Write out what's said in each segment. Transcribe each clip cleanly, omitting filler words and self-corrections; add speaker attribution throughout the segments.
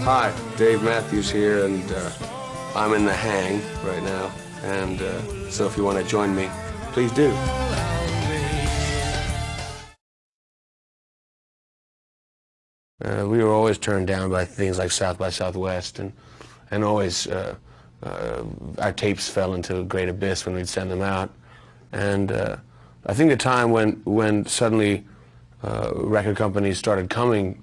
Speaker 1: Hi, Dave Matthews here, and I'm in the hang right now, and so if you want to join me, please do. We were always turned down by things like South by Southwest, and always our tapes fell into a great abyss when we'd send them out. And I think the time when suddenly record companies started coming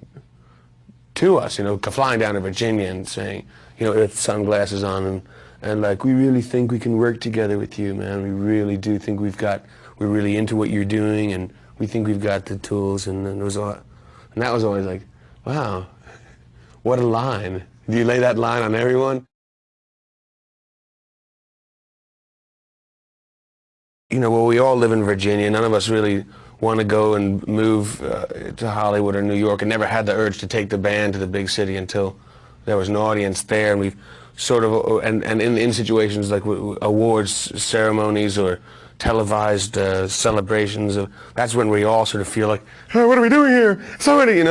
Speaker 1: to us, flying down to Virginia and saying, with sunglasses on and like, we really think we can work together with you, man. We really do think we're really into what you're doing, and we think we've got the tools. And that was always like, wow, what a line. Do you lay that line on everyone? Well, we all live in Virginia. None of us really want to go and move to Hollywood or New York, and never had the urge to take the band to the big city until there was an audience there. And we've sort of, and in situations like awards ceremonies or televised celebrations, that's when we all sort of feel like, hey, what are we doing here? Somebody,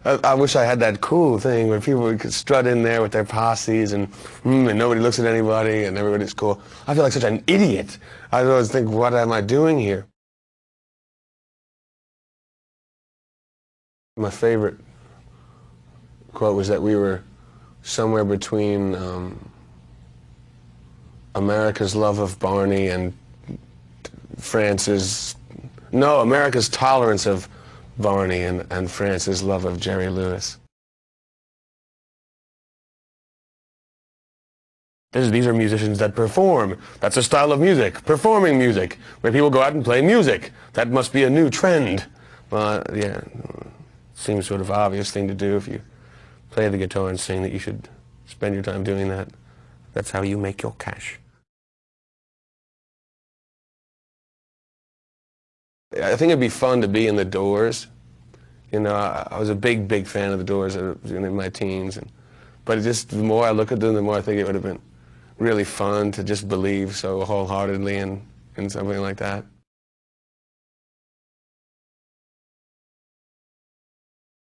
Speaker 1: I wish I had that cool thing where people could strut in there with their posses and nobody looks at anybody and everybody's cool. I feel like such an idiot. I always think, what am I doing here? My favorite quote was that we were somewhere between America's love of Barney and America's tolerance of Barney and France's love of Jerry Lewis. These are musicians that perform. That's a style of music, performing music, where people go out and play music. That must be a new trend. Well, yeah, seems sort of obvious thing to do if you play the guitar and sing, that you should spend your time doing that. That's how you make your cash. I think it'd be fun to be in the Doors. I was a big fan of the Doors in my teens, but just the more I look at them, the more I think it would have been really fun to just believe so wholeheartedly in something like that.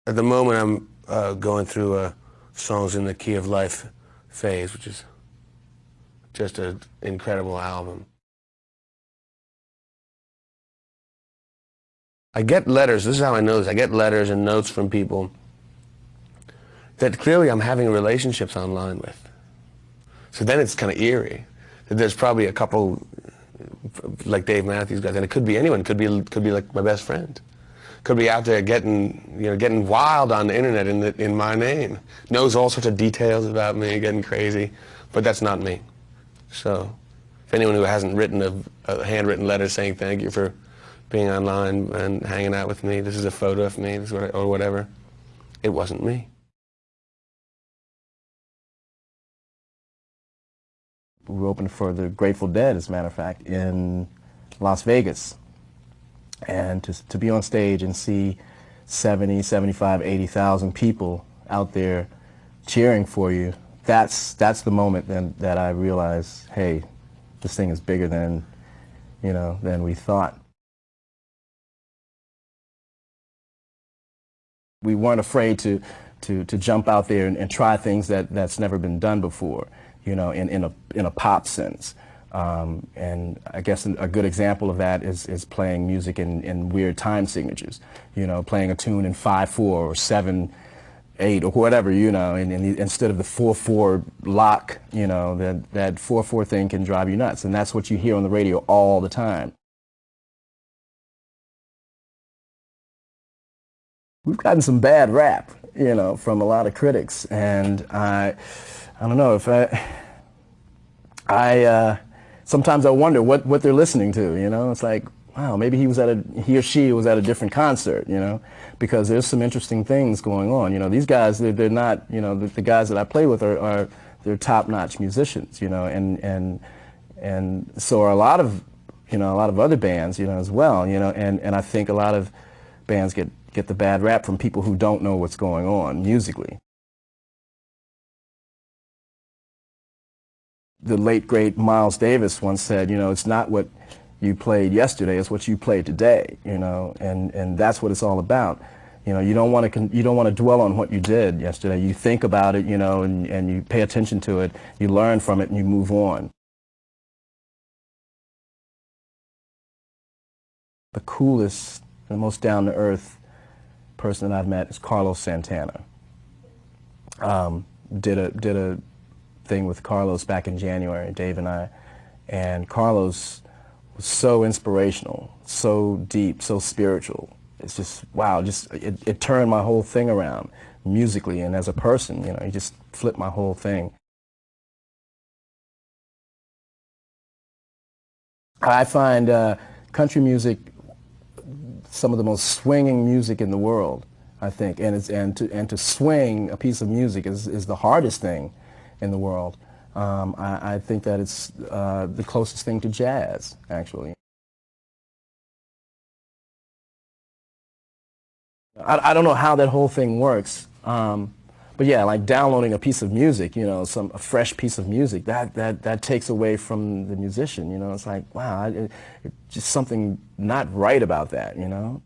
Speaker 1: At the moment, I'm going through a Songs in the Key of Life phase, which is just an incredible album. I get letters, this is how I know this, I get letters and notes from people that clearly I'm having relationships online with. So then it's kind of eerie that there's probably a couple like Dave Matthews guys, and it could be anyone, could be like my best friend. Could be out there getting wild on the internet in my name. Knows all sorts of details about me, getting crazy, but that's not me. So if anyone who hasn't written a handwritten letter saying thank you for being online and hanging out with me, this is a photo of me, this is or whatever, it wasn't me.
Speaker 2: We opened for the Grateful Dead, as a matter of fact, in Las Vegas. And to be on stage and see 70, 75, 80,000 people out there cheering for you, that's the moment then that I realized, hey, this thing is bigger than we thought. We weren't afraid to jump out there and try things that's never been done before, in a pop sense. And I guess a good example of that is playing music in weird time signatures, playing a tune in 5/4 or 7/8 or whatever, and instead of the 4/4 lock, that 4/4 thing can drive you nuts, and that's what you hear on the radio all the time. We've gotten some bad rap, from a lot of critics, and I don't know if sometimes I wonder what they're listening to, It's like, wow, maybe he or she was at a different concert, because there's some interesting things going on. These guys, they're not, the guys that I play with they're top-notch musicians, and so are a lot of other bands, as well, and I think a lot of bands get the bad rap from people who don't know what's going on musically. The late, great Miles Davis once said, it's not what you played yesterday, it's what you played today, and that's what it's all about. You know, you don't want to dwell on what you did yesterday. You think about it, you know, and you pay attention to it. You learn from it, and you move on. The coolest, the most down-to-earth person that I've met is Carlos Santana. Did a thing with Carlos back in January, Dave and I, and Carlos was so inspirational, so deep, so spiritual. It's just, wow, it turned my whole thing around musically and as a person, you know, he just flipped my whole thing. I find country music some of the most swinging music in the world, I think, and to swing a piece of music is the hardest thing in the world. I think that it's the closest thing to jazz, actually. I don't know how that whole thing works, but yeah, like downloading a piece of music, you know, a fresh piece of music, that takes away from the musician, you know. It's like, wow, it's just something not right about that, you know.